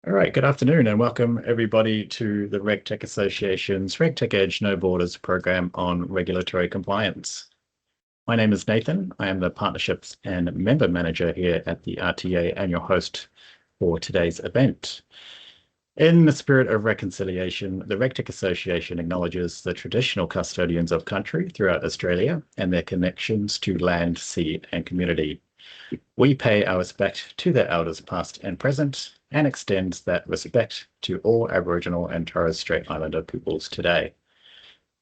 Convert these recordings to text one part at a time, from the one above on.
All right, good afternoon and welcome everybody to the RegTech Association's RegTech Edge No Borders program on regulatory compliance. My name is Nathan. I am the Partnerships and Member Manager here at the RTA and your host for today's event. In the spirit of reconciliation, the RegTech Association acknowledges the traditional custodians of country throughout Australia and their connections to land, sea and community. We pay our respect to their elders past and present and extends that respect to all Aboriginal and Torres Strait Islander peoples today.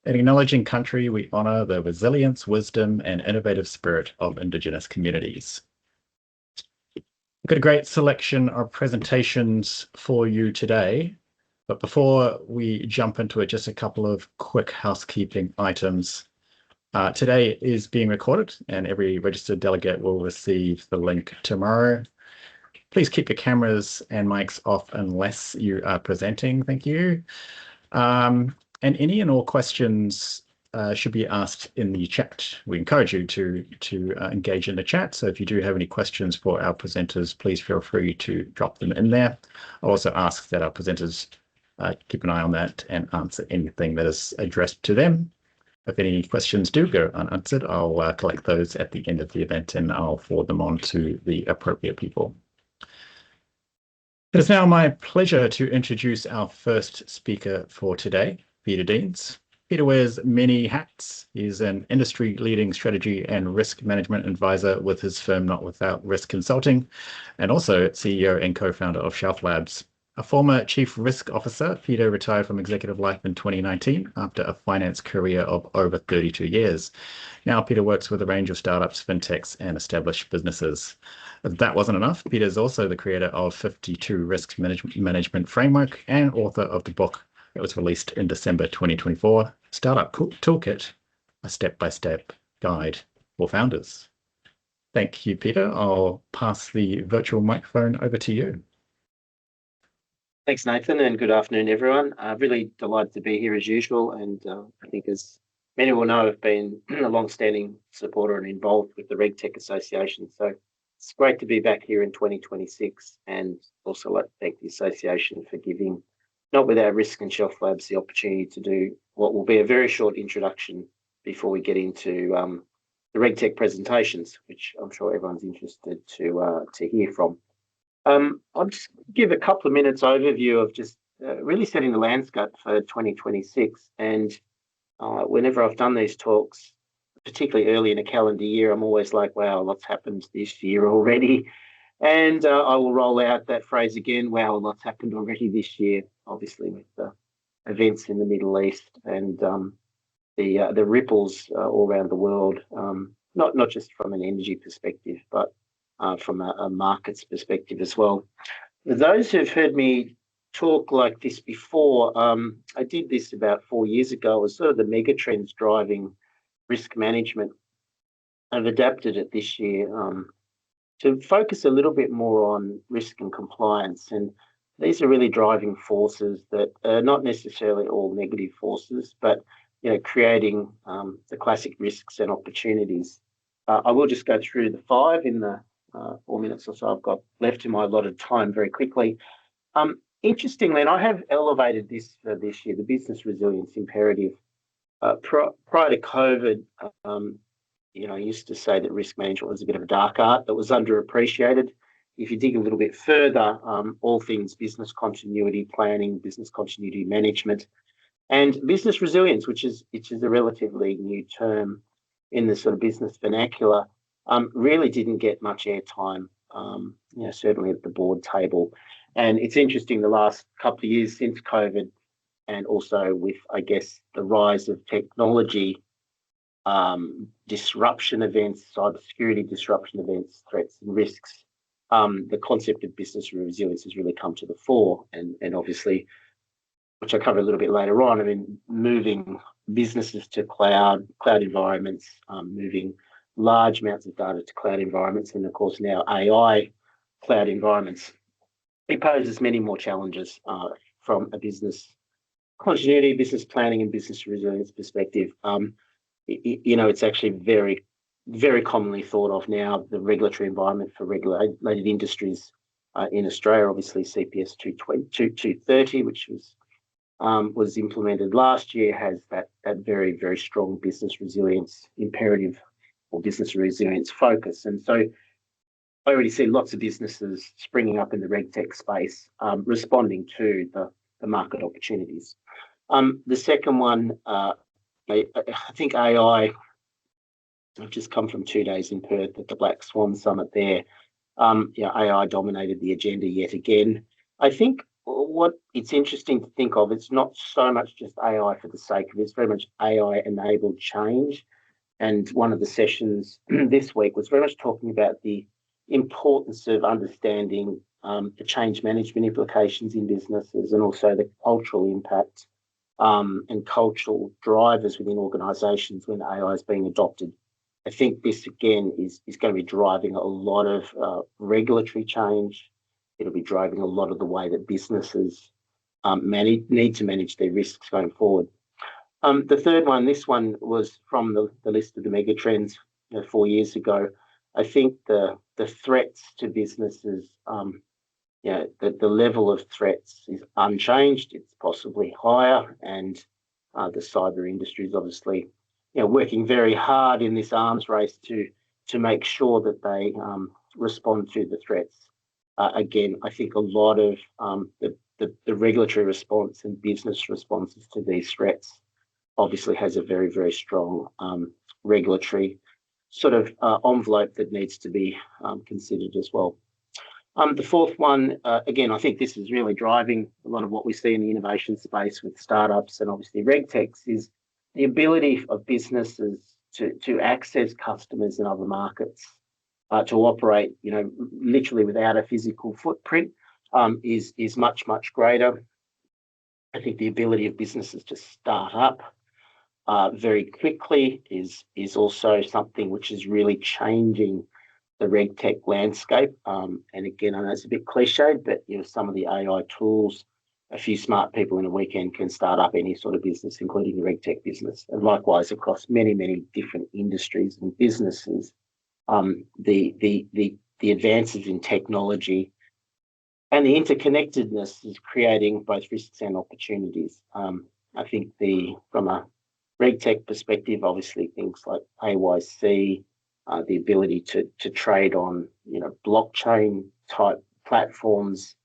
In acknowledging country, we honour the resilience, wisdom and innovative spirit of Indigenous communities. We've got a great selection of presentations for you today, but before we jump into it, just a couple of quick housekeeping items. Today is being recorded and every registered delegate will receive the link tomorrow. Please keep your cameras and mics off unless you are presenting. Thank you. And any and all questions should be asked in the chat. We encourage you to engage in the chat. So if you do have any questions for our presenters, please feel free to drop them in there. I'll also ask that our presenters keep an eye on that and answer anything that is addressed to them. If any questions do go unanswered, I'll collect those at the end of the event and I'll forward them on to the appropriate people. It is now my pleasure to introduce our first speaker for today, Peter Deans. Peter wears many hats. He's an industry-leading strategy and risk management advisor with his firm Notwithoutrisk Consulting, and also CEO and co-founder of Shelf Labs. A former chief risk officer, Peter retired from executive life in 2019 after a finance career of over 32 years. Now Peter works with a range of startups, fintechs, and established businesses. If that wasn't enough, Peter is also the creator of 52 Risk Management Framework and author of the book that was released in December 2024, Startup Toolkit, a step-by-step guide for founders. Thank you, Peter. I'll pass the virtual microphone over to you. Thanks, Nathan, and good afternoon, everyone. Really delighted to be here as usual, and I think as many will know, I've been a long-standing supporter and involved with the RegTech Association. So it's great to be back here in 2026, and also like to thank the association for giving Notwithoutrisk and Shelf Labs the opportunity to do what will be a very short introduction before we get into the RegTech presentations, which I'm sure everyone's interested to hear from. I'll just give a couple of minutes overview of just really setting the landscape for 2026. And whenever I've done these talks, particularly early in a calendar year, I'm always like, wow, lots happened this year already. And I will roll out that phrase again, wow, lots happened already this year, obviously with the events in the Middle East and the ripples all around the world, not just from an energy perspective, but from a markets perspective as well. For those who've heard me talk like this before, I did this about 4 years ago. It was sort of the mega trends driving risk management. I've adapted it this year to focus a little bit more on risk and compliance. And these are really driving forces that are not necessarily all negative forces, but creating the classic risks and opportunities. I will just go through the 5 in the 4 minutes or so I've got left in my allotted time very quickly. Interestingly, and I have elevated this for this year, the business resilience imperative. Prior to COVID, I used to say that risk management was a bit of a dark art that was underappreciated. If you dig a little bit further, all things business continuity planning, business continuity management, and business resilience, which is a relatively new term in the sort of business vernacular, really didn't get much airtime, certainly at the board table. And it's interesting, the last couple of years since COVID, and also with, I guess, the rise of technology, disruption events, cybersecurity disruption events, threats and risks, the concept of business resilience has really come to the fore. And obviously, which I cover a little bit later on, I mean, moving businesses to cloud environments, moving large amounts of data to cloud environments, and of course now AI cloud environments. It poses many more challenges from a business continuity, business planning, and business resilience perspective. It's actually very, very commonly thought of now, the regulatory environment for regulated industries in Australia. Obviously, CPS 230, which was implemented last year, has that very, very strong business resilience imperative or business resilience focus. And so I already see lots of businesses springing up in the RegTech space, responding to the market opportunities. The second one, I think AI. I've just come from 2 days in Perth at the Black Swan Summit there. AI dominated the agenda yet again. I think what it's interesting to think of, it's not so much just AI for the sake of it, it's very much AI-enabled change. And one of the sessions this week was very much talking about the importance of understanding the change management implications in businesses and also the cultural impact and cultural drivers within organisations when AI is being adopted. I think this, again, is going to be driving a lot of regulatory change. It'll be driving a lot of the way that businesses need to manage their risks going forward. The third one, this one was from the list of the mega trends 4 years ago. I think the threats to businesses, the level of threats is unchanged. It's possibly higher, and the cyber industry is obviously working very hard in this arms race to make sure that they respond to the threats. Again, I think a lot of the regulatory response and business responses to these threats obviously has a very, very strong regulatory sort of envelope that needs to be considered as well. The fourth one, again, I think this is really driving a lot of what we see in the innovation space with startups and obviously RegTechs, is the ability of businesses to access customers in other markets, to operate, literally without a physical footprint, is much, much greater. I think the ability of businesses to start up very quickly is also something which is really changing the RegTech landscape. And again, I know it's a bit cliched, but some of the AI tools, a few smart people in a weekend can start up any sort of business, including the RegTech business. And likewise, across many, many different industries and businesses, the advances in technology and the interconnectedness is creating both risks and opportunities. I think from a RegTech perspective, obviously things like KYC, the ability to trade on blockchain type platforms,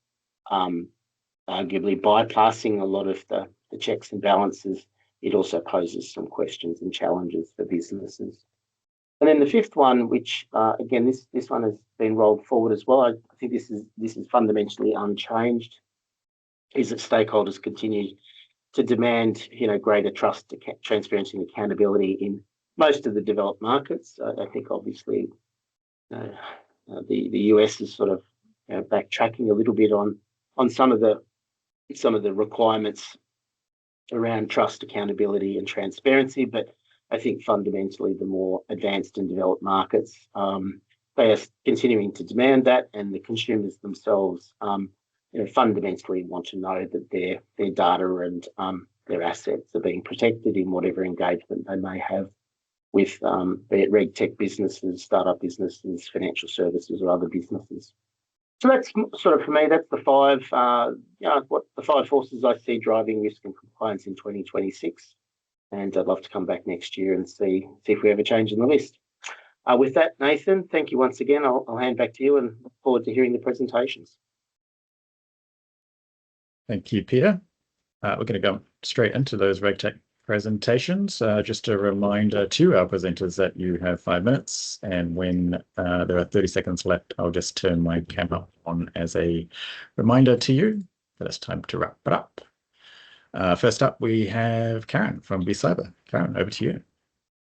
arguably bypassing a lot of the checks and balances, it also poses some questions and challenges for businesses. And then the fifth one, which again this one has been rolled forward as well. I think this is fundamentally unchanged, is that stakeholders continue to demand greater trust, transparency, and accountability in most of the developed markets. I think obviously the US is sort of backtracking a little bit on some of the requirements around trust, accountability, and transparency, but I think fundamentally the more advanced and developed markets, they are continuing to demand that, and the consumers themselves fundamentally want to know that their data and their assets are being protected in whatever engagement they may have with be it RegTech businesses, startup businesses, financial services, or other businesses. So that's sort of, for me, that's the five forces I see driving risk and compliance in 2026. And I'd love to come back next year and see if we have a change in the list. With that, Nathan, thank you once again. I'll hand back to you and look forward to hearing the presentations. Thank you, Peter. We're going to go straight into those RegTech presentations. Just a reminder to our presenters that you have 5 minutes, and when there are 30 seconds left, I'll just turn my camera on as a reminder to you that it's time to wrap it up. First up, we have Karen from BCyber. Karen, over to you.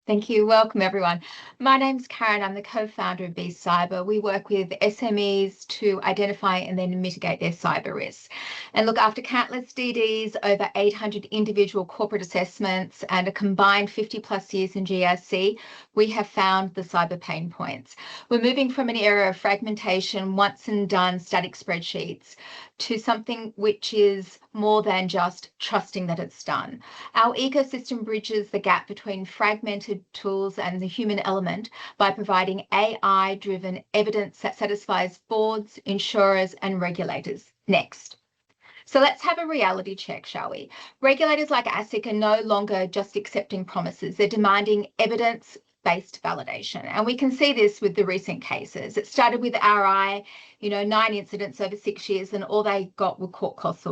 Thank you. Welcome, everyone. My name's Karen. I'm the co-founder of BCyber. We work with SMEs to identify and then mitigate their cyber risks. And look, after countless DDs, over 800 individual corporate assessments, and a combined 50 plus years in GRC, we have found the cyber pain points. We're moving from an era of fragmentation, once and done static spreadsheets, to something which is more than just trusting that it's done. Our ecosystem bridges the gap between fragmented tools and the human element by providing AI-driven evidence that satisfies boards, insurers, and regulators. Next. So let's have a reality check, shall we? Regulators like ASIC are no longer just accepting promises. They're demanding evidence-based validation. And we can see this with the recent cases. It started with RI, 9 incidents over 6 years, and all they got were court costs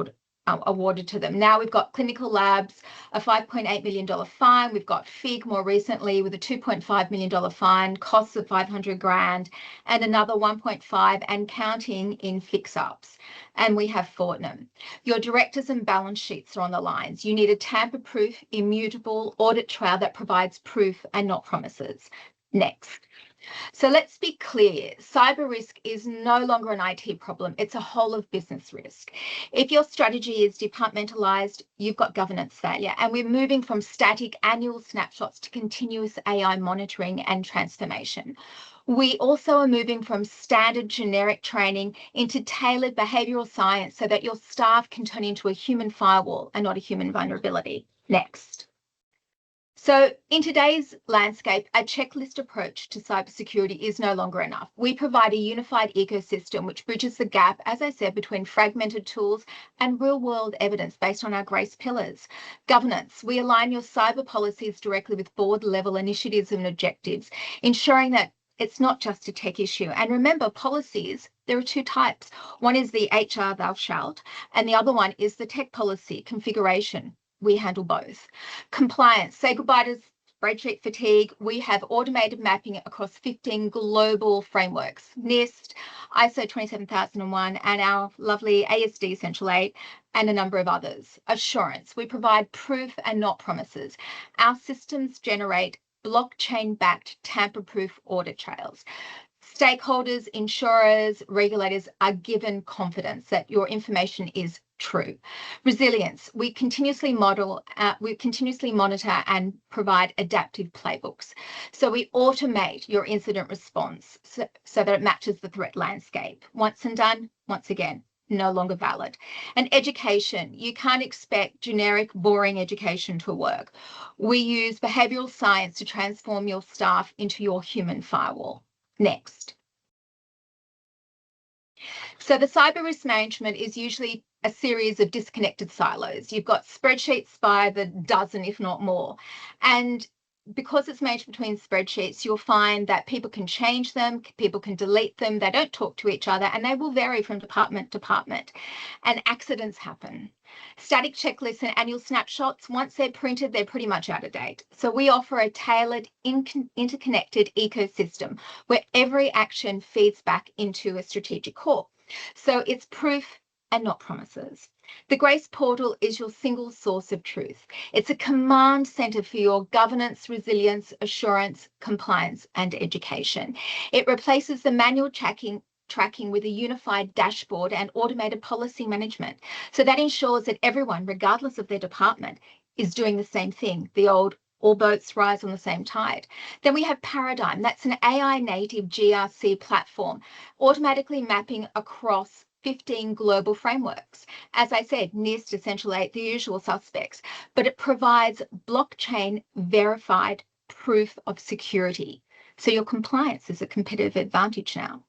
awarded to them. Now we've got clinical labs, a $5.8 million fine. We've got FIG more recently with a $2.5 million fine, costs of 500 grand, and another 1.5 and counting in fix-ups. And we have Fortnum. Your directors and balance sheets are on the lines. You need a tamper-proof, immutable audit trail that provides proof and not promises. Next. So let's be clear, cyber risk is no longer an IT problem. It's a whole of business risk. If your strategy is departmentalized, you've got governance failure. And we're moving from static annual snapshots to continuous AI monitoring and transformation. We also are moving from standard generic training into tailored behavioral science so that your staff can turn into a human firewall and not a human vulnerability. Next. So in today's landscape, a checklist approach to cybersecurity is no longer enough. We provide a unified ecosystem which bridges the gap, as I said, between fragmented tools and real-world evidence based on our GRACE pillars. Governance, we align your cyber policies directly with board-level initiatives and objectives, ensuring that it's not just a tech issue. And remember, policies, there are 2 types. One is the HR thou shalt, and the other one is the tech policy configuration. We handle both. Compliance, say goodbye to spreadsheet fatigue. We have automated mapping across 15 global frameworks, NIST, ISO 27001, and our lovely ASD Essential 8, and a number of others. Assurance, we provide proof and not promises. Our systems generate blockchain-backed tamper-proof audit trails. Stakeholders, insurers, regulators are given confidence that your information is true. Resilience, we continuously monitor and provide adaptive playbooks. So we automate your incident response so that it matches the threat landscape. Once and done, once again, no longer valid. And education, you can't expect generic, boring education to work. We use behavioral science to transform your staff into your human firewall. Next. So the cyber risk management is usually a series of disconnected silos. You've got spreadsheets by the dozen, if not more. And because it's managed between spreadsheets, you'll find that people can change them, people can delete them, they don't talk to each other, and they will vary from department to department. And accidents happen. Static checklists and annual snapshots, once they're printed, they're pretty much out of date. So we offer a tailored, interconnected ecosystem where every action feeds back into a strategic core. So it's proof and not promises. The GRACE portal is your single source of truth. It's a command center for your governance, resilience, assurance, compliance, and education. It replaces the manual tracking with a unified dashboard and automated policy management. So that ensures that everyone, regardless of their department, is doing the same thing. The old all boats rise on the same tide. Then we have Paradigm. That's an AI native GRC platform, automatically mapping across 15 global frameworks. As I said, NIST, Essential 8, the usual suspects, but it provides blockchain verified proof of security. So your compliance is a competitive advantage now.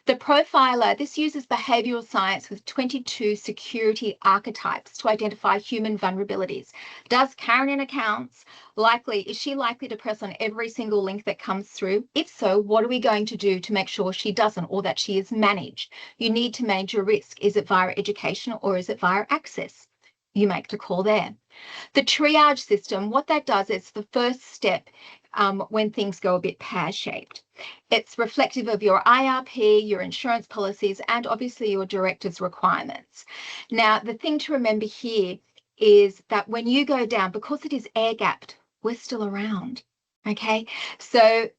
The Profiler, this uses behavioral science with 22 security archetypes to identify human vulnerabilities. Does Karen in accounts is she likely to press on every single link that comes through? If so, what are we going to do to make sure she doesn't, or that she is managed? You need to manage your risk. Is it via education or is it via access? You make the call there. The triage system, what that does is the first step when things go a bit pear-shaped. It's reflective of your IRP, your insurance policies, and obviously your director's requirements. Now, the thing to remember here is that when you go down, because it is air-gapped, we're still around, okay? So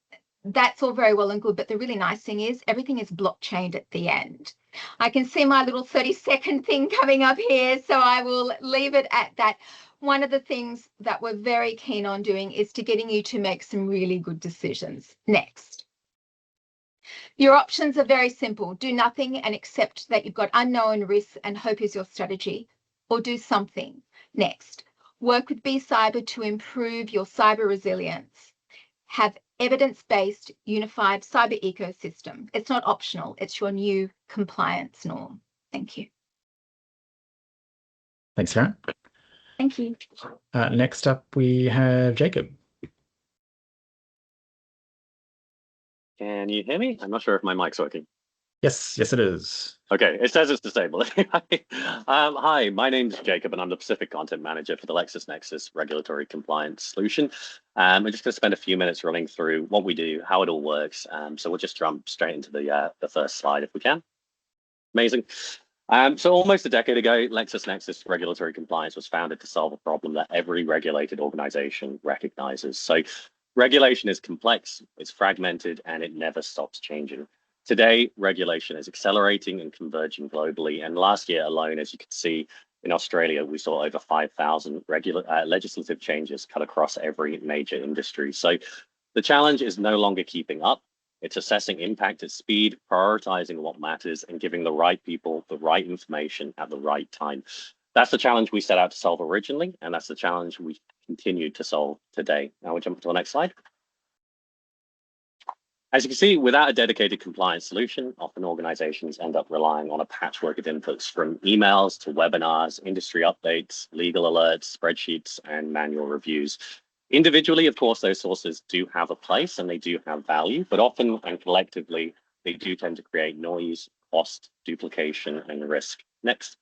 that's all very well and good, but the really nice thing is everything is blockchained at the end. I can see my little 30-second thing coming up here, so I will leave it at that. One of the things that we're very keen on doing is to getting you to make some really good decisions. Next. Your options are very simple. Do nothing and accept that you've got unknown risks and hope is your strategy, or do something. Next, work with BCyber to improve your cyber resilience. Have evidence-based unified cyber ecosystem. It's not optional. It's your new compliance norm. Thank you. Thanks, Karen. Thank you. Next up, we have Jacob. Can you hear me? I'm not sure if my mic's working. Yes, it is. Okay, it says it's disabled. Hi, my name's Jacob, and I'm the Pacific Content Manager for the LexisNexis Regulatory Compliance Solution. We're just going to spend a few minutes running through what we do, how it all works. So we'll just jump straight into the first slide if we can. Amazing. So almost a decade ago, LexisNexis Regulatory Compliance was founded to solve a problem that every regulated organization recognizes. So regulation is complex, it's fragmented, and it never stops changing. Today, regulation is accelerating and converging globally. And last year alone, as you can see, in Australia, we saw over 5,000 legislative changes cut across every major industry. So the challenge is no longer keeping up. It's assessing impact at speed, prioritizing what matters, and giving the right people the right information at the right time. That's the challenge we set out to solve originally, and that's the challenge we continue to solve today. Now we'll jump to the next slide. As you can see, without a dedicated compliance solution, often organizations end up relying on a patchwork of inputs from emails to webinars, industry updates, legal alerts, spreadsheets, and manual reviews. Individually, of course, those sources do have a place and they do have value, but often and collectively, they do tend to create noise, cost, duplication, and risk. Next.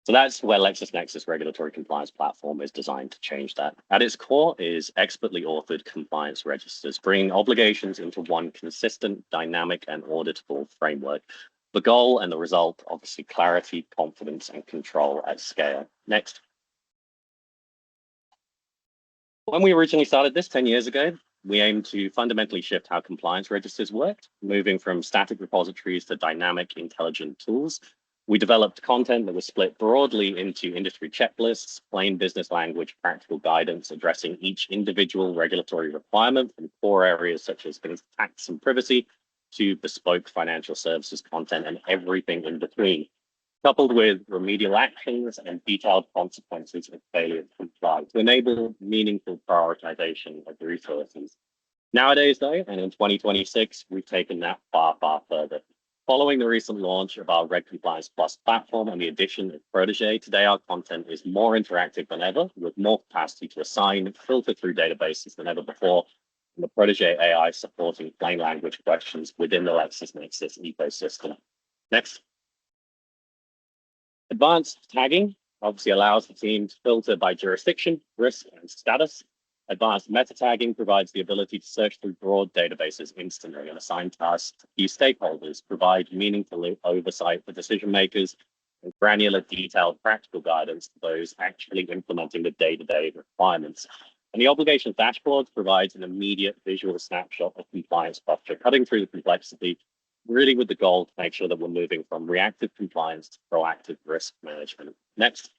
So that's where LexisNexis Regulatory Compliance Platform is designed to change that. At its core is expertly authored compliance registers, bringing obligations into one consistent, dynamic, and auditable framework. The goal and the result, obviously, clarity, confidence, and control at scale. Next. When we originally started this 10 years ago, we aimed to fundamentally shift how compliance registers worked, moving from static repositories to dynamic, intelligent tools. We developed content that was split broadly into industry checklists, plain business language, practical guidance, addressing each individual regulatory requirement from core areas such as tax and privacy to bespoke financial services content and everything in between, coupled with remedial actions and detailed consequences of failure to comply to enable meaningful prioritization of resources. Nowadays, though, and in 2026, we've taken that far, far further. Following the recent launch of our Reg Compliance Plus platform and the addition of Protégé, today our content is more interactive than ever, with more capacity to assign and filter through databases than ever before, and the Protégé AI supporting plain language questions within the LexisNexis ecosystem. Next. Advanced tagging obviously allows the team to filter by jurisdiction, risk, and status. Advanced meta tagging provides the ability to search through broad databases instantly and assign tasks to key stakeholders, provide meaningful oversight for decision makers, and granular, detailed, practical guidance to those actually implementing the day-to-day requirements. And the obligations dashboard provides an immediate visual snapshot of compliance posture, cutting through the complexity, really with the goal to make sure that we're moving from reactive compliance to proactive risk management. Next.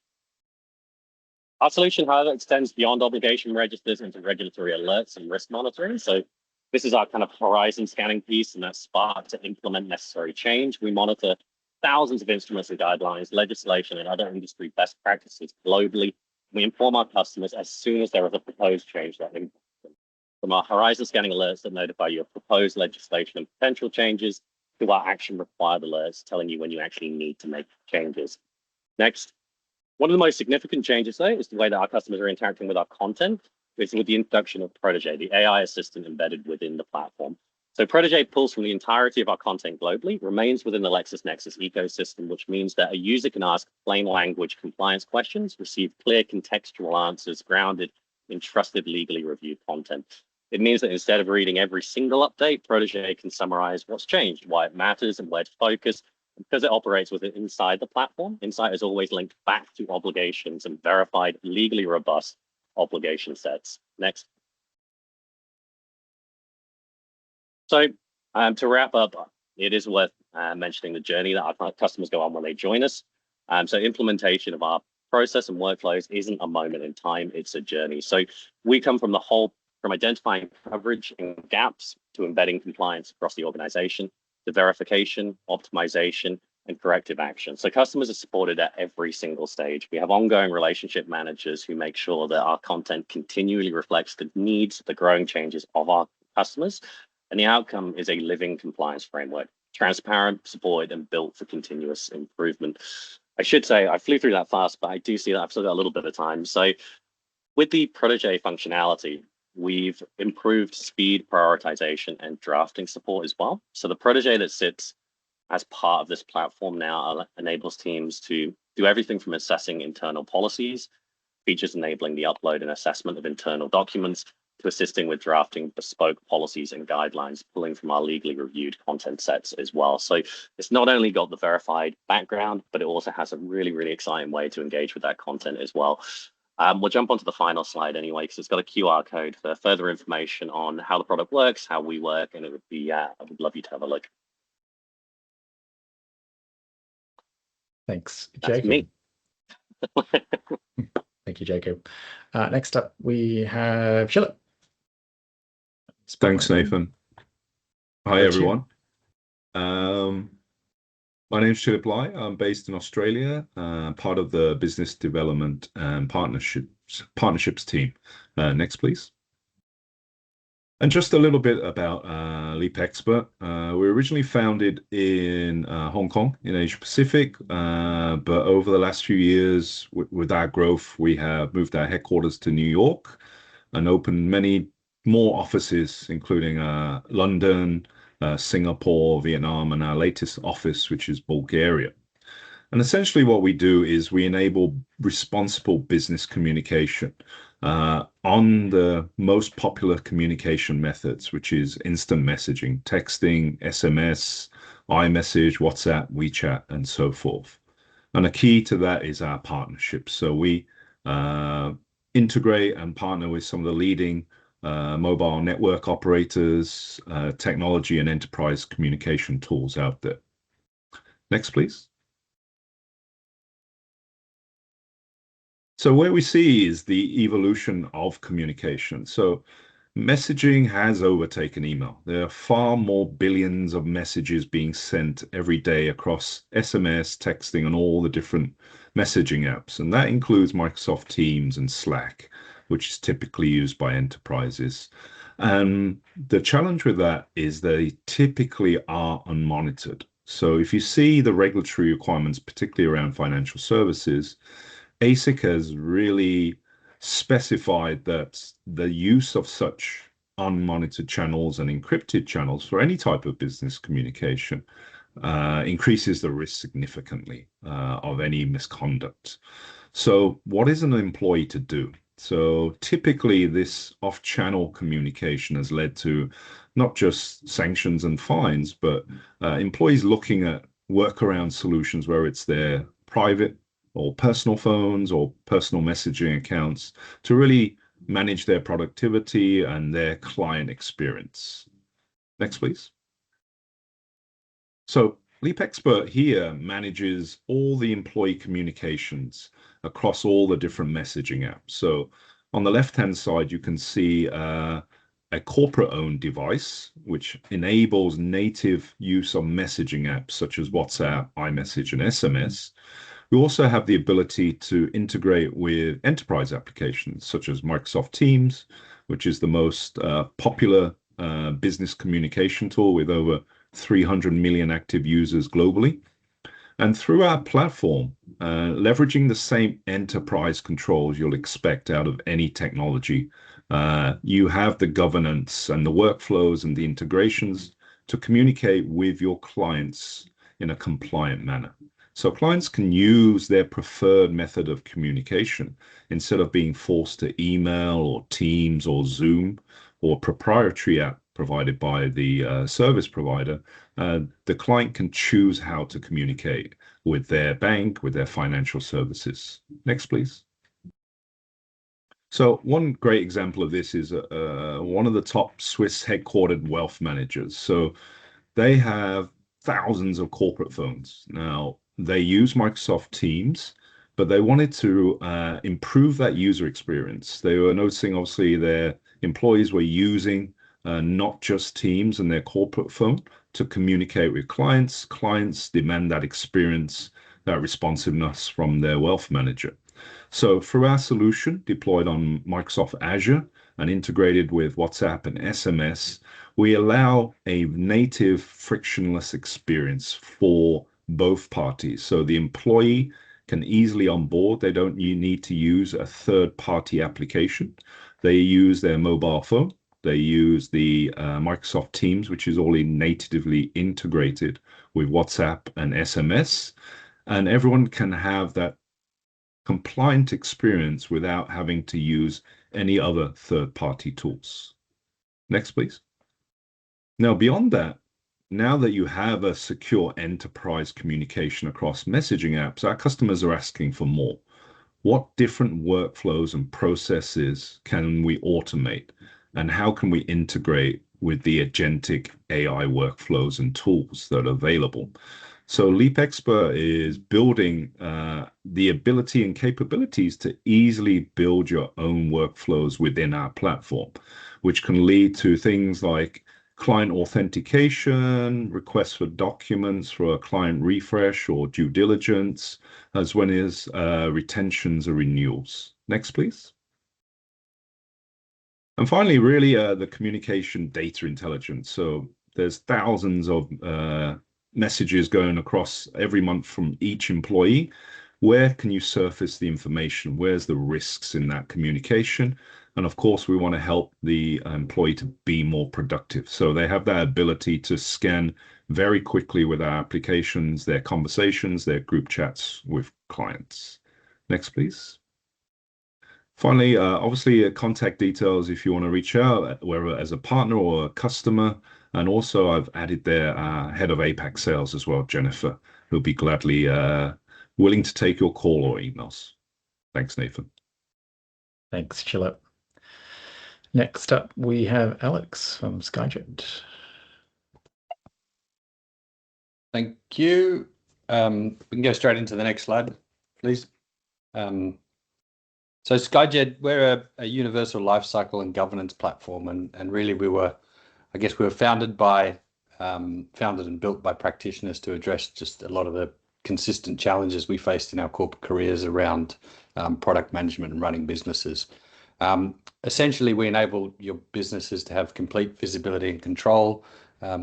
Our solution, however, extends beyond obligation registers into regulatory alerts and risk monitoring. So this is our kind of horizon scanning piece, and that's spark to implement necessary change. We monitor thousands of instruments and guidelines, legislation, and other industry best practices globally. We inform our customers as soon as there is a proposed change that impacts them. From our horizon scanning alerts that notify you of proposed legislation and potential changes, to our action required alerts telling you when you actually need to make changes. Next. One of the most significant changes, though, is the way that our customers are interacting with our content, is with the introduction of Protégé, the AI assistant embedded within the platform. So Protégé pulls from the entirety of our content globally, remains within the LexisNexis ecosystem, which means that a user can ask plain language compliance questions, receive clear contextual answers grounded in trusted, legally reviewed content. It means that instead of reading every single update, Protégé can summarize what's changed, why it matters, and where to focus. Because it operates with it inside the platform, Insight is always linked back to obligations and verified legally robust obligation sets. Next. So to wrap up, it is worth mentioning the journey that our customers go on when they join us. So implementation of our process and workflows isn't a moment in time, it's a journey. So we come from the whole from identifying coverage and gaps to embedding compliance across the organization, to verification, optimization, and corrective action. So customers are supported at every single stage. We have ongoing relationship managers who make sure that our content continually reflects the needs, the growing changes of our customers. And the outcome is a living compliance framework, transparent, supported, and built for continuous improvement. I should say I flew through that fast, but I do see that I've still got a little bit of time. So with the Protégé functionality, we've improved speed, prioritization, and drafting support as well. So the Protégé that sits as part of this platform now enables teams to do everything from assessing internal policies, features enabling the upload and assessment of internal documents, to assisting with drafting bespoke policies and guidelines, pulling from our legally reviewed content sets as well. So it's not only got the verified background, but it also has a really, really exciting way to engage with that content as well. We'll jump onto the final slide anyway, because it's got a QR code for further information on how the product works, how we work, and it would be, I would love you to have a look. Thanks, That's Jacob. me. Thank you, Jacob. Next up, we have Philip. Thanks, Nathan. Hi, everyone. My name is Philip Lai. I'm based in Australia, part of the business development and partnerships team. Next, please. And just a little bit about Leap Expert. We were originally founded in Hong Kong in Asia Pacific, but over the last few years, with our growth, we have moved our headquarters to New York and opened many more offices, including London, Singapore, Vietnam, and our latest office, which is Bulgaria. And essentially what we do is we enable responsible business communication on the most popular communication methods, which is instant messaging, texting, SMS, iMessage, WhatsApp, WeChat, and so forth. And a key to that is our partnerships. So we integrate and partner with some of the leading mobile network operators, technology and enterprise communication tools out there. Next, please. So where we see is the evolution of communication. So messaging has overtaken email. There are far more billions of messages being sent every day across SMS, texting, and all the different messaging apps. And that includes Microsoft Teams and Slack, which is typically used by enterprises. And the challenge with that is they typically are unmonitored. So if you see the regulatory requirements, particularly around financial services, ASIC has really specified that the use of such unmonitored channels and encrypted channels for any type of business communication increases the risk significantly of any misconduct. So what is an employee to do? So typically this off-channel communication has led to not just sanctions and fines, but employees looking at workaround solutions where it's their private or personal phones or personal messaging accounts to really manage their productivity and their client experience. Next, please. So Leap Expert here manages all the employee communications across all the different messaging apps. So on the left-hand side, you can see a corporate-owned device, which enables native use of messaging apps such as WhatsApp, iMessage, and SMS. We also have the ability to integrate with enterprise applications such as Microsoft Teams, which is the most popular business communication tool with over 300 million active users globally. And through our platform, leveraging the same enterprise controls you'll expect out of any technology, you have the governance and the workflows and the integrations to communicate with your clients in a compliant manner. So clients can use their preferred method of communication instead of being forced to email or Teams or Zoom or proprietary app provided by the service provider. The client can choose how to communicate with their bank, with their financial services. Next, please. So one great example of this is one of the top Swiss headquartered wealth managers. So they have thousands of corporate phones. Now, they use Microsoft Teams, but they wanted to improve that user experience. They were noticing, obviously, their employees were using not just Teams and their corporate phone to communicate with clients. Clients demand that experience, that responsiveness from their wealth manager. So through our solution deployed on Microsoft Azure and integrated with WhatsApp and SMS, we allow a native frictionless experience for both parties. So the employee can easily onboard. They don't need to use a third-party application. They use their mobile phone. They use the Microsoft Teams, which is already natively integrated with WhatsApp and SMS. And everyone can have that compliant experience without having to use any other third-party tools. Next, please. Now, beyond that, now that you have a secure enterprise communication across messaging apps, our customers are asking for more. What different workflows and processes can we automate? And how can we integrate with the agentic AI workflows and tools that are available? So Leap Expert is building the ability and capabilities to easily build your own workflows within our platform, which can lead to things like client authentication, requests for documents for a client refresh or due diligence, as well as retentions or renewals. Next, please. And finally, really the communication data intelligence. So there's thousands of messages going across every month from each employee. Where can you surface the information? Where's the risks in that communication? And of course, we want to help the employee to be more productive. So they have that ability to scan very quickly with our applications, their conversations, their group chats with clients. Next, please. Finally, obviously, contact details if you want to reach out, whether as a partner or a customer. And also, I've added their head of APAC sales as well, Jennifer, who'll be gladly willing to take your call or emails. Thanks, Nathan. Thanks, Chillip. Next up, we have Alex from SkyJet. Thank you. We can go straight into the next slide, please. So SkyJet, we're a universal lifecycle and governance platform, and really we were founded and built by practitioners to address just a lot of the consistent challenges we faced in our corporate careers around product management and running businesses. Essentially, we enable your businesses to have complete visibility and control,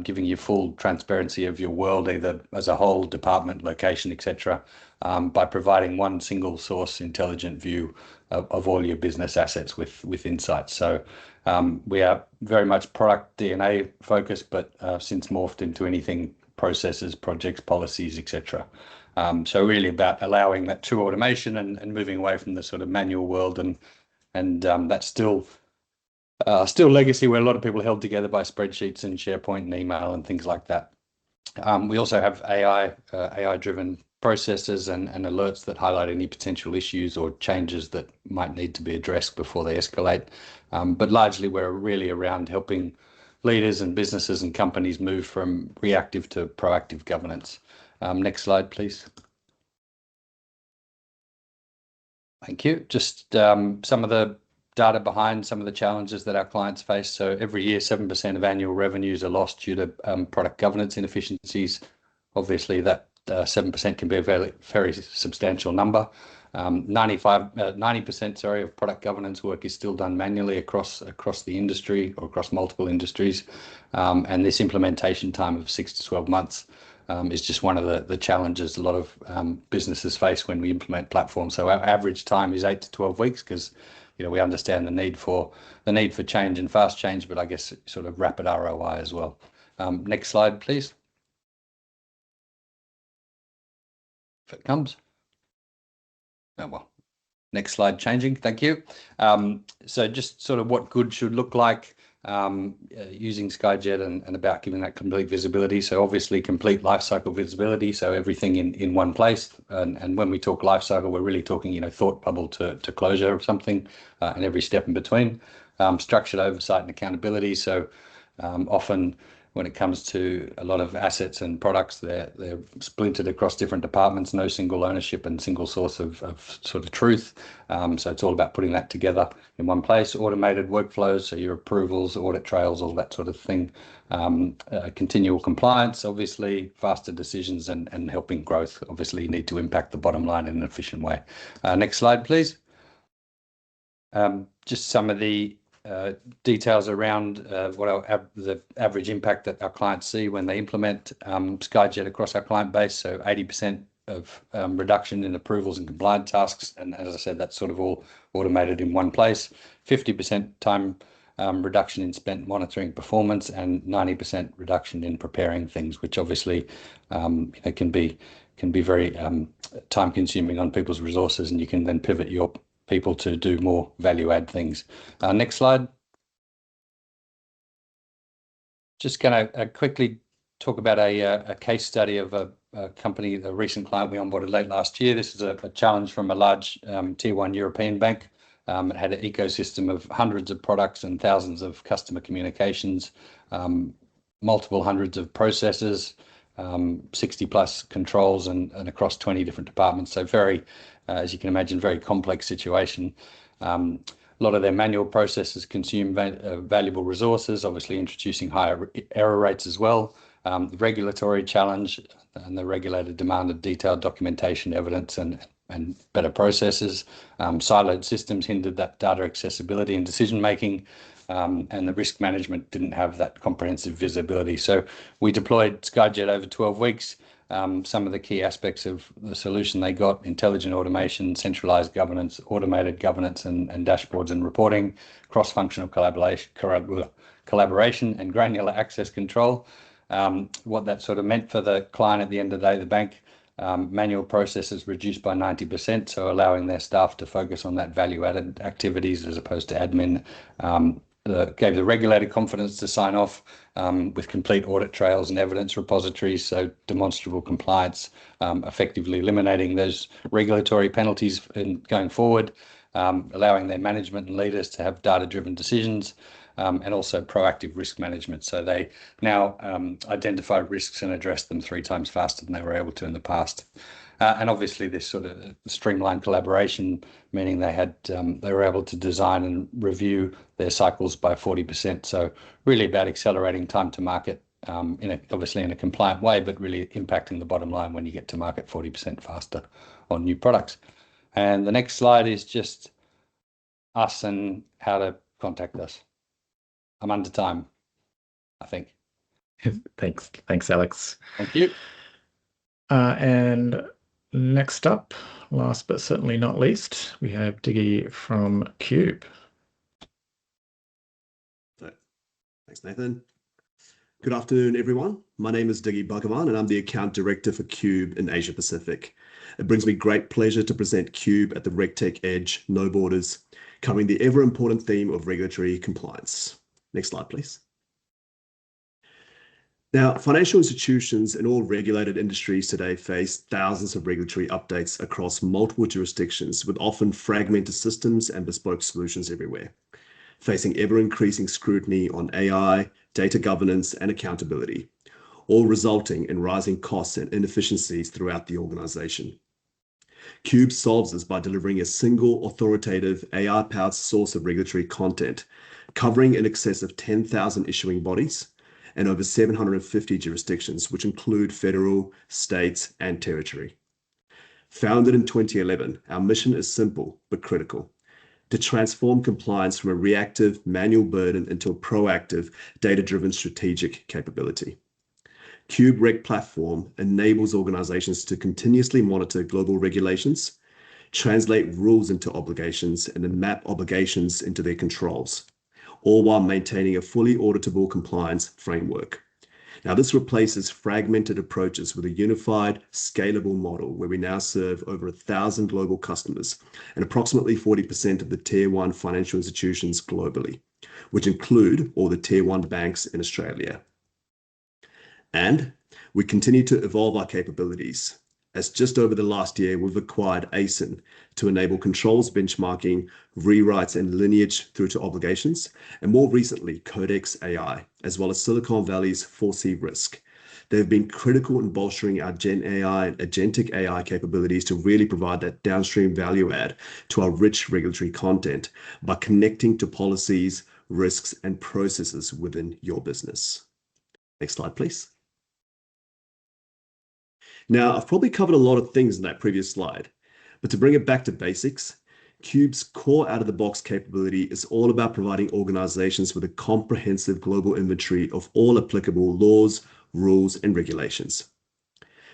giving you full transparency of your world, either as a whole, department, location, etc., by providing one single source intelligent view of all your business assets with insights. So we are very much product DNA focused, but since morphed into anything processes, projects, policies, etc. So really about allowing that true automation and moving away from the sort of manual world, and that's still legacy where a lot of people are held together by spreadsheets and SharePoint and email and things like that. We also have AI-driven processes and alerts that highlight any potential issues or changes that might need to be addressed before they escalate. But largely, we're really around helping leaders and businesses and companies move from reactive to proactive governance. Next slide, please. Thank you. Just some of the data behind some of the challenges that our clients face. So every year, 7% of annual revenues are lost due to product governance inefficiencies. Obviously, that 7% can be a very substantial number. 90% of product governance work is still done manually across the industry or across multiple industries. And this implementation time of 6 to 12 months is just one of the challenges a lot of businesses face when we implement platforms. So our average time is 8 to 12 weeks because we understand the need for change and fast change, but I guess sort of rapid ROI as well. Next slide, please. If it comes. Oh, well, next slide changing. Thank you. So just sort of what good should look like using SkyJet and about giving that complete visibility. So obviously complete lifecycle visibility. So everything in one place. And when we talk lifecycle, we're really talking, thought bubble to closure of something and every step in between. Structured oversight and accountability. So often when it comes to a lot of assets and products. They're splintered across different departments, no single ownership and single source of sort of truth. So it's all about putting that together in one place. Automated workflows, so your approvals, audit trails, all that sort of thing. Continual compliance, obviously, faster decisions and helping growth. Obviously, you need to impact the bottom line in an efficient way. Next slide, please. Just some of the details around what the average impact that our clients see when they implement SkyJet across our client base. So 80% of reduction in approvals and compliance tasks. And as I said, that's sort of all automated in one place. 50% time reduction in spent monitoring performance and 90% reduction in preparing things, which obviously can be very time consuming on people's resources, and you can then pivot your people to do more value add things. Next slide. Just going to quickly talk about a case study of a company, a recent client we onboarded late last year. This is a challenge from a large tier 1 European bank. It had an ecosystem of hundreds of products and thousands of customer communications, multiple hundreds of processes, 60 plus controls and across 20 different departments. So very, as you can imagine, very complex situation. A lot of their manual processes consume valuable resources, obviously introducing higher error rates as well. The regulatory challenge and the regulator demanded detailed documentation, evidence and better processes. Siloed systems hindered that data accessibility and decision making. And the risk management didn't have that comprehensive visibility. So we deployed SkyJet over 12 weeks. Some of the key aspects of the solution they got: intelligent automation, centralized governance, automated governance and dashboards and reporting, cross-functional collaboration and granular access control. What that sort of meant for the client at the end of the day, the bank, manual processes reduced by 90%, so allowing their staff to focus on that value-added activities as opposed to admin. Gave the regulator confidence to sign off with complete audit trails and evidence repositories, so demonstrable compliance, effectively eliminating those regulatory penalties going forward, allowing their management and leaders to have data-driven decisions, and also proactive risk management. So they now identify risks and address them 3 times faster than they were able to in the past. And obviously this sort of streamlined collaboration, meaning they were able to design and review their cycles by 40%. So really about accelerating time to market, obviously in a compliant way, but really impacting the bottom line when you get to market 40% faster on new products. And the next slide is just us and how to contact us. I'm under time, I think. Thanks, Alex. Thank you. And next up, last but certainly not least, we have Diggy from Cube. Thanks, Nathan. Good afternoon, everyone. My name is Diggy Bhagavan, and I'm the Account Director for Cube in Asia Pacific. It brings me great pleasure to present Cube at the RegTech Edge No Borders, covering the ever-important theme of regulatory compliance. Next slide, please. Now, financial institutions in all regulated industries today face thousands of regulatory updates across multiple jurisdictions, with often fragmented systems and bespoke solutions everywhere, facing ever-increasing scrutiny on AI, data governance, and accountability, all resulting in rising costs and inefficiencies throughout the organization. Cube solves this by delivering a single authoritative AI-powered source of regulatory content, covering in excess of 10,000 issuing bodies and over 750 jurisdictions, which include federal, states, and territory. Founded in 2011, our mission is simple but critical: to transform compliance from a reactive manual burden into a proactive, data-driven strategic capability. Cube Reg Platform enables organizations to continuously monitor global regulations, translate rules into obligations, and then map obligations into their controls, all while maintaining a fully auditable compliance framework. Now, this replaces fragmented approaches with a unified, scalable model where we now serve over 1,000 global customers and approximately 40% of the Tier 1 financial institutions globally, which include all the Tier 1 banks in Australia. And we continue to evolve our capabilities. as just over the last year, we've acquired ASIN to enable controls benchmarking, rewrites, and lineage through to obligations, and more recently, Codex AI, as well as Silicon Valley's 4C Risk. They've been critical in bolstering our Gen AI and agentic AI capabilities to really provide that downstream value add to our rich regulatory content by connecting to policies, risks, and processes within your business. Next slide, please. Now, I've probably covered a lot of things in that previous slide, but to bring it back to basics, Qube's core out-of-the-box capability is all about providing organizations with a comprehensive global inventory of all applicable laws, rules, and regulations.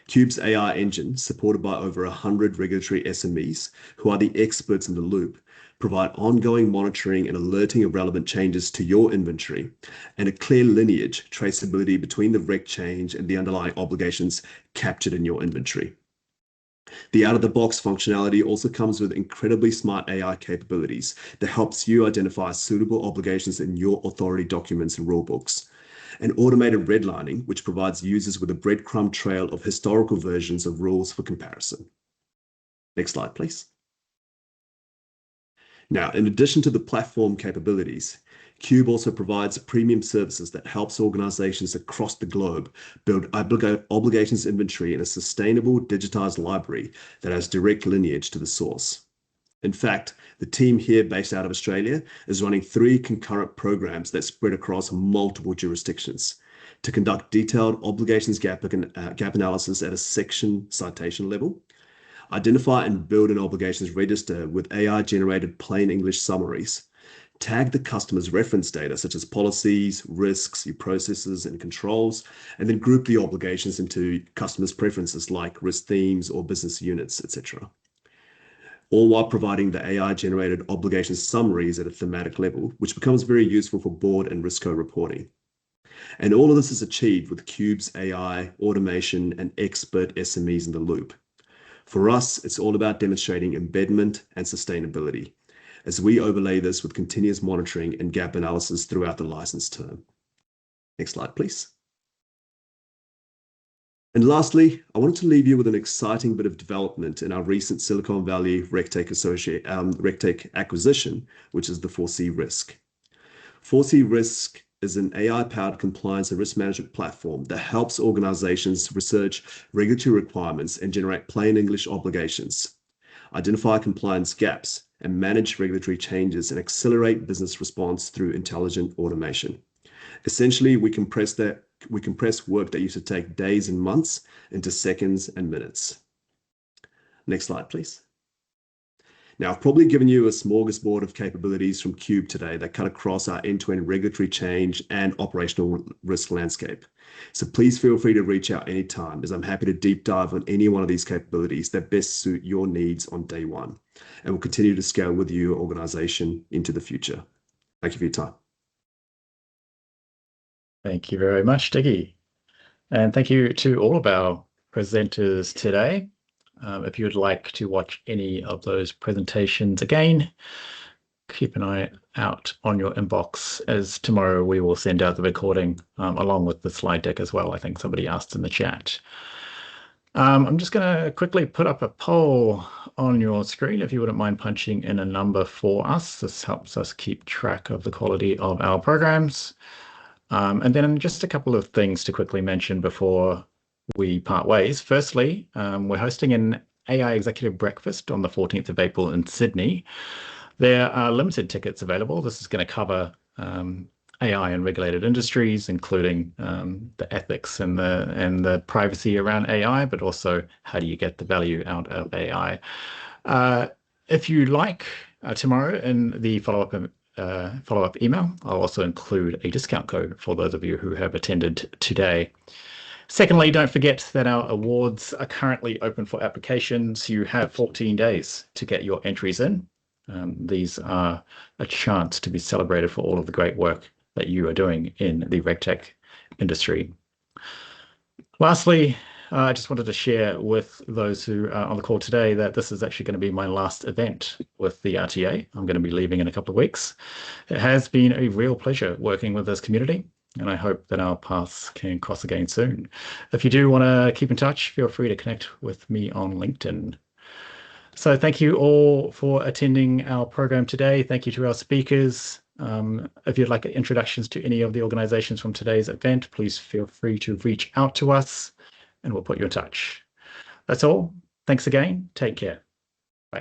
Qube's AI engine, supported by over 100 regulatory SMEs who are the experts in the loop, provide ongoing monitoring and alerting of relevant changes to your inventory and a clear lineage traceability between the reg change and the underlying obligations captured in your inventory. The out-of-the-box functionality also comes with incredibly smart AI capabilities that helps you identify suitable obligations in your authority documents and rulebooks, and automated redlining, which provides users with a breadcrumb trail of historical versions of rules for comparison. Next slide, please. Now, in addition to the platform capabilities, Qube also provides premium services that helps organizations across the globe build obligations inventory in a sustainable digitized library that has direct lineage to the source. In fact, the team here based out of Australia is running 3 concurrent programs that spread across multiple jurisdictions to conduct detailed obligations gap analysis at a section citation level, identify and build an obligations register with AI-generated plain English summaries, tag the customer's reference data such as policies, risks, your processes, and controls, and then group the obligations into customers' preferences like risk themes or business units, etc. All while providing the AI-generated obligations summaries at a thematic level, which becomes very useful for board and risk reporting. And all of this is achieved with Qube's AI, automation, and expert SMEs in the loop. For us, it's all about demonstrating embedment and sustainability as we overlay this with continuous monitoring and gap analysis throughout the license term. Next slide, please. And lastly, I wanted to leave you with an exciting bit of development in our recent Silicon Valley RegTech acquisition, which is the 4C Risk. 4C Risk is an AI-powered compliance and risk management platform that helps organizations research regulatory requirements and generate plain English obligations, identify compliance gaps, and manage regulatory changes and accelerate business response through intelligent automation. Essentially, we compress work that used to take days and months into seconds and minutes. Next slide, please. Now, I've probably given you a smorgasbord of capabilities from Qube today that cut across our end-to-end regulatory change and operational risk landscape. So please feel free to reach out anytime, as I'm happy to deep dive on any one of these capabilities that best suit your needs on day one, and will continue to scale with your organization into the future. Thank you for your time. Thank you very much, Diggy. And thank you to all of our presenters today. If you would like to watch any of those presentations again, keep an eye out on your inbox, as tomorrow we will send out the recording along with the slide deck as well. I think somebody asked in the chat. I'm just going to quickly put up a poll on your screen if you wouldn't mind punching in a number for us. This helps us keep track of the quality of our programs. And then just a couple of things to quickly mention before we part ways. Firstly, we're hosting an AI executive breakfast on the 14th of April in Sydney. There are limited tickets available. This is going to cover AI in regulated industries, including the ethics and the privacy around AI, but also how do you get the value out of AI. If you like, tomorrow in the follow-up email, I'll also include a discount code for those of you who have attended today. Secondly, don't forget that our awards are currently open for applications. You have 14 days to get your entries in. These are a chance to be celebrated for all of the great work that you are doing in the RegTech industry. Lastly, I just wanted to share with those who are on the call today that this is actually going to be my last event with the RTA. I'm going to be leaving in a couple of weeks. It has been a real pleasure working with this community. And I hope that our paths can cross again soon. If you do want to keep in touch, feel free to connect with me on LinkedIn. So thank you all for attending our program today. Thank you to our speakers. If you'd like introductions to any of the organizations from today's event, please feel free to reach out to us and we'll put you in touch. That's all. Thanks again. Take care.